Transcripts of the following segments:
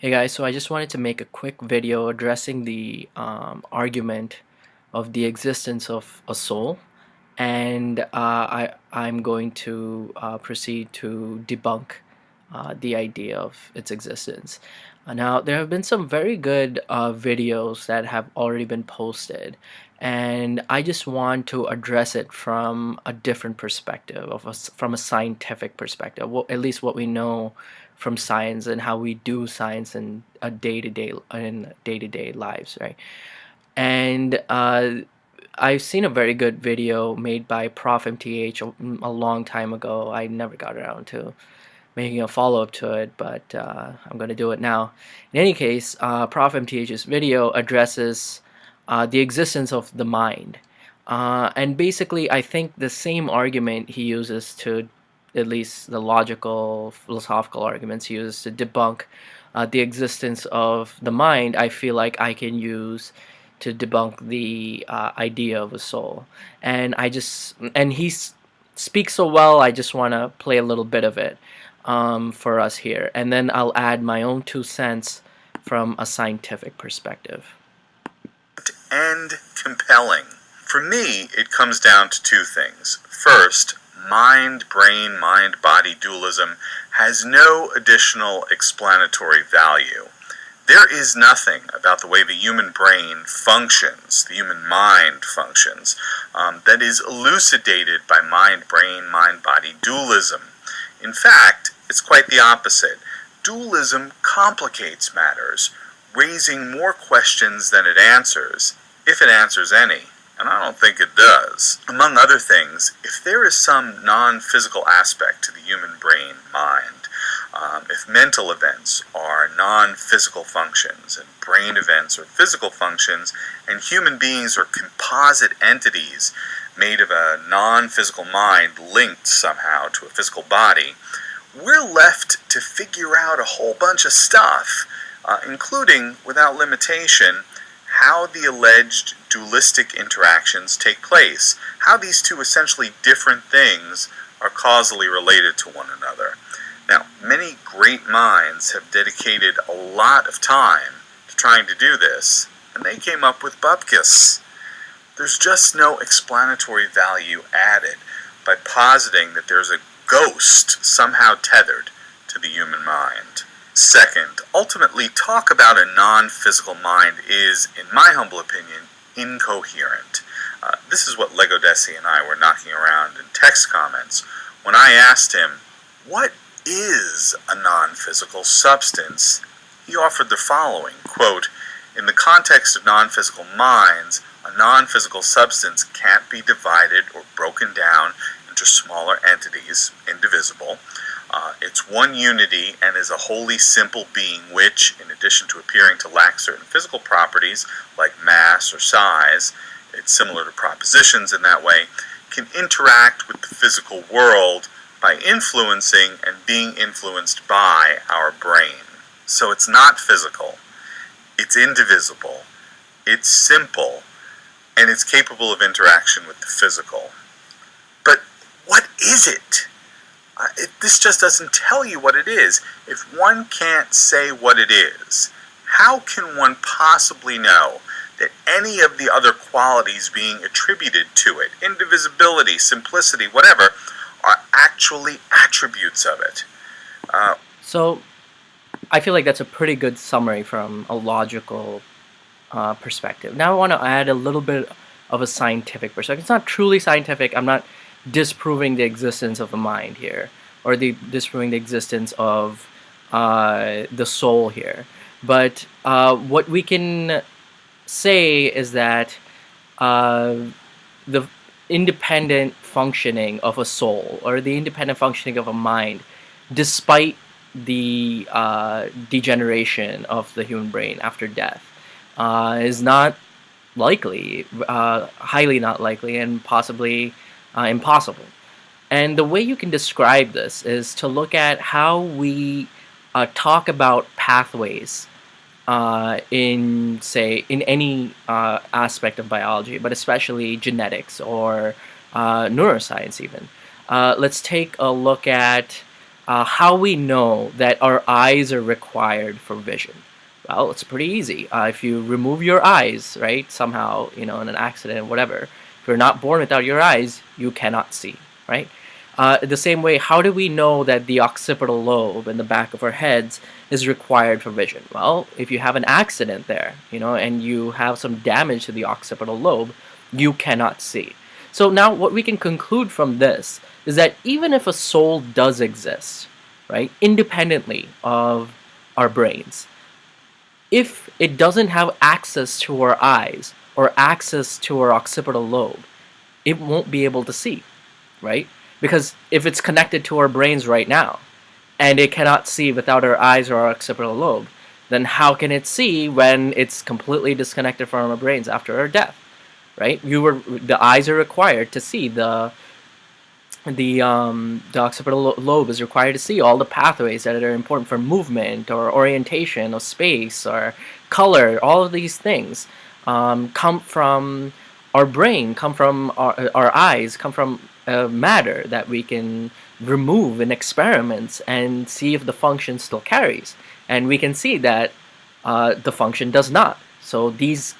Hey guys, so I just wanted to make a quick video addressing the argument of the existence of a soul, and I'm going to proceed to debunk the idea of its existence. Now, there have been some very good videos that have already been posted, and I just want to address it from a different perspective, from a scientific perspective, well, at least what we know from science and how we do science in a day-to-day lives, right? And I've seen a very good video made by Prof MTH a long time ago. I never got around to making a follow-up to it, but I'm going to do it now. In any case, Prof MTH's video addresses the existence of the mind. And basically, I think the same argument he uses to, at least the logical, philosophical arguments he uses to debunk the existence of the mind, I feel like I can use to debunk the idea of a soul. And he speaks so well, I just want to play a little bit of it for us here. And then I'll add my own 2 cents from a scientific perspective. And compelling. For me, it comes down to two things. First, mind-brain, mind-body dualism has no additional explanatory value. There is nothing about the way the human brain functions, the human mind functions, that is elucidated by mind-brain, mind-body dualism. In fact, it's quite the opposite. Dualism complicates matters, raising more questions than it answers, if it answers any, and I don't think it does. Among other things, if there is some non-physical aspect to the human brain mind, if mental events are non-physical functions and brain events are physical functions, and human beings are composite entities made of a non-physical mind linked somehow to a physical body, we're left to figure out a whole bunch of stuff, including, without limitation, how the alleged dualistic interactions take place, how these two essentially different things are causally related to one another. Now, many great minds have dedicated a lot of time to trying to do this, and they came up with bupkis. There's just no explanatory value added by positing that there's a ghost somehow tethered to the human mind. Second, ultimately, talk about a non-physical mind is, in my humble opinion, incoherent. This is what Lego Desi and I were knocking around in text comments when I asked him, what is a non-physical substance? He offered the following, quote, in the context of non-physical minds, a non-physical substance can't be divided or broken down into smaller entities, indivisible. It's one unity and is a wholly simple being which, in addition to appearing to lack certain physical properties like mass or size, it's similar to propositions in that way, can interact with the physical world by influencing and being influenced by our brain. So it's not physical, it's indivisible, it's simple, and it's capable of interaction with the physical. But what is it? This just doesn't tell you what it is. If one can't say what it is, how can one possibly know that any of the other qualities being attributed to it, indivisibility, simplicity, whatever, are actually attributes of it? So I feel like that's a pretty good summary from a logical perspective. Now I want to add a little bit of a scientific perspective. It's not truly scientific. I'm not disproving the existence of a mind here, or disproving the existence of the soul here. But what we can say is that the independent functioning of a soul, or the independent functioning of a mind, despite the degeneration of the human brain after death, is not likely, highly not likely, and possibly impossible. And the way you can describe this is to look at how we talk about pathways in, say, in any aspect of biology, but especially genetics or neuroscience even. Let's take a look at how we know that our eyes are required for vision. Well, it's pretty easy. If you remove your eyes, right, somehow, in an accident, whatever, if you're not born without your eyes, you cannot see, right? The same way, how do we know that the occipital lobe in the back of our heads is required for vision? Well, if you have an accident there, and you have some damage to the occipital lobe, you cannot see. So now what we can conclude from this is that even if a soul does exist, right, independently of our brains, if it doesn't have access to our eyes or access to our occipital lobe, it won't be able to see, right? Because if it's connected to our brains right now and it cannot see without our eyes or our occipital lobe, then how can it see when it's completely disconnected from our brains after our death, right? The eyes are required to see the occipital lobe is required to see all the pathways that are important for movement or orientation of space or color. All of these things come from our brain, come from our eyes, come from matter that we can remove in experiments and see if the function still carries. And we can see that the function does not. So these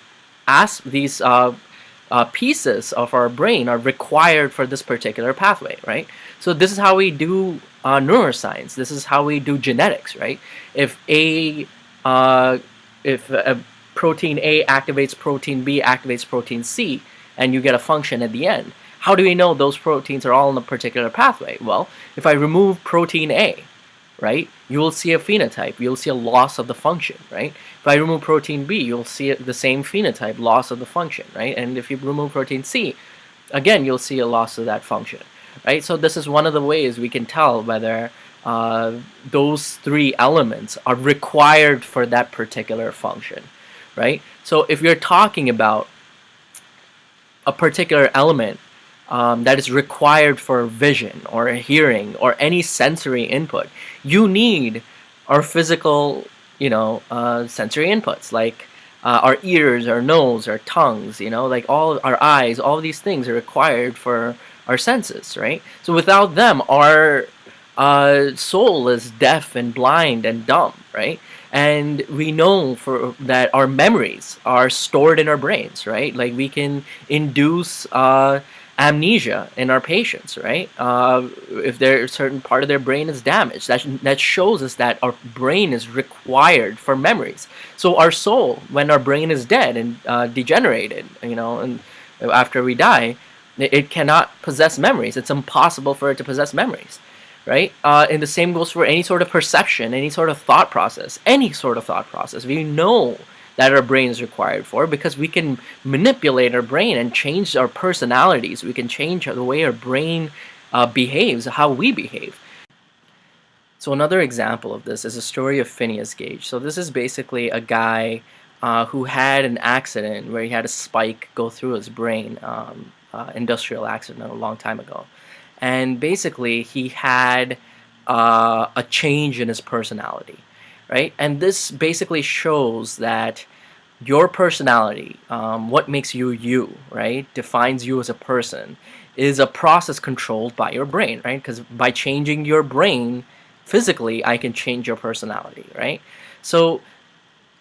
pieces of our brain are required for this particular pathway, right? So this is how we do neuroscience. This is how we do genetics, right? If a uh, if protein A activates protein B, activates protein C, and you get a function at the end, how do we know those proteins are all in a particular pathway? Well, if I remove protein A, right, you will see a phenotype. You'll see a loss of the function, right? If I remove protein B, you'll see the same phenotype, loss of the function, right? And if you remove protein C, again, you'll see a loss of that function, right? So this is one of the ways we can tell whether those three elements are required for that particular function, right? So if you're talking about a particular element that is required for vision or hearing or any sensory input, you need our physical, sensory inputs like our ears, our nose, our tongues, like all our eyes, all these things are required for our senses, right? So without them, our soul is deaf and blind and dumb, right? And we know for that our memories are stored in our brains, right? Like we can induce amnesia in our patients, right? If their certain part of their brain is damaged, that shows us that our brain is required for memories. So our soul, when our brain is dead and degenerated, and after we die, it cannot possess memories. It's impossible for it to possess memories, right? And the same goes for any sort of perception, any sort of thought process, any sort of thought process. We know that our brain is required for because we can manipulate our brain and change our personalities. We can change the way our brain behaves, how we behave. So another example of this is a story of Phineas Gage. So this is basically a guy who had an accident where he had a spike go through his brain, industrial accident a long time ago. And basically he had a change in his personality, right? And this basically shows that your personality, what makes you you, right, defines you as a person, is a process controlled by your brain, right? Because by changing your brain physically, I can change your personality, right? So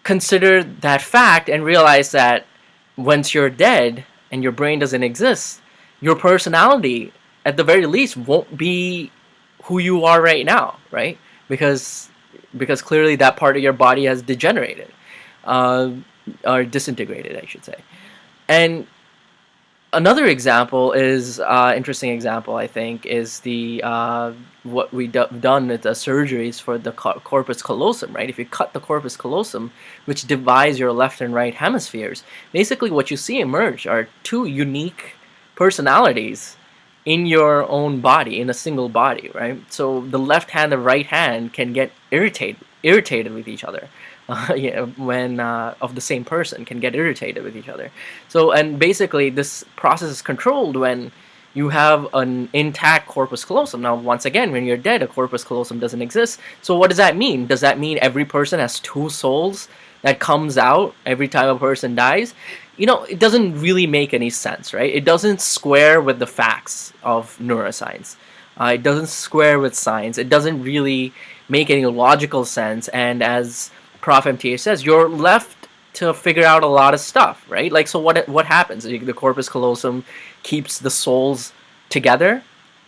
consider that fact and realize that once you're dead and your brain doesn't exist, your personality, at the very least, won't be who you are right now, right? Because clearly that part of your body has degenerated, uh, or disintegrated, I should say. And another example is interesting example, I think, is the what we done with the surgeries for the corpus callosum, right? If you cut the corpus callosum, which divides your left and right hemispheres, basically what you see emerge are two unique personalities in your own body, in a single body, right? So the left hand and right hand can get irritated with each other. Yeah, when of the same person can get irritated with each other. So, and basically this process is controlled when you have an intact corpus callosum. Now, once again, when you're dead, a corpus callosum doesn't exist. So what does that mean? Does that mean every person has two souls that comes out every time a person dies? It doesn't really make any sense, right? It doesn't square with the facts of neuroscience. It doesn't square with science. It doesn't really make any logical sense. And as Prof. MTA says, you're left to figure out a lot of stuff, right? Like, so what happens? The corpus callosum keeps the souls together.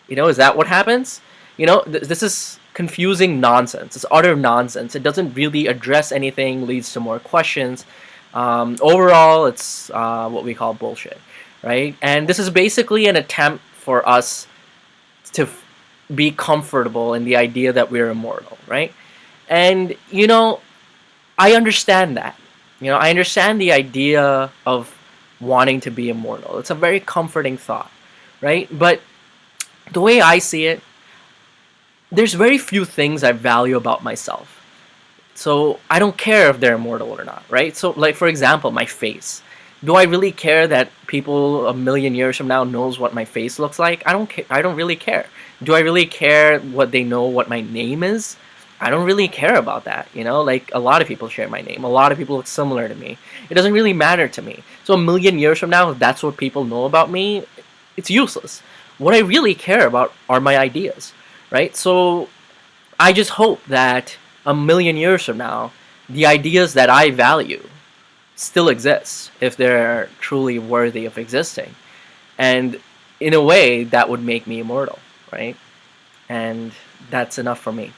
Is that what happens? This is confusing nonsense. It's utter nonsense. It doesn't really address anything, leads to more questions. Overall, it's what we call bullshit, right? And this is basically an attempt for us to be comfortable in the idea that we're immortal, right? And I understand that. I understand the idea of wanting to be immortal. It's a very comforting thought, right? But the way I see it, there's very few things I value about myself. So I don't care if they're immortal or not, right? So, like, for example, my face. Do I really care that people a million years from now knows what my face looks like? I don't care. I don't really care. Do I really care what they know what my name is? I don't really care about that. Like, a lot of people share my name. A lot of people look similar to me. It doesn't really matter to me. So a million years from now, if that's what people know about me, it's useless. What I really care about are my ideas, right? So I just hope that a million years from now, the ideas that I value still exist if they're truly worthy of existing. And in a way, that would make me immortal, right? And that's enough for me.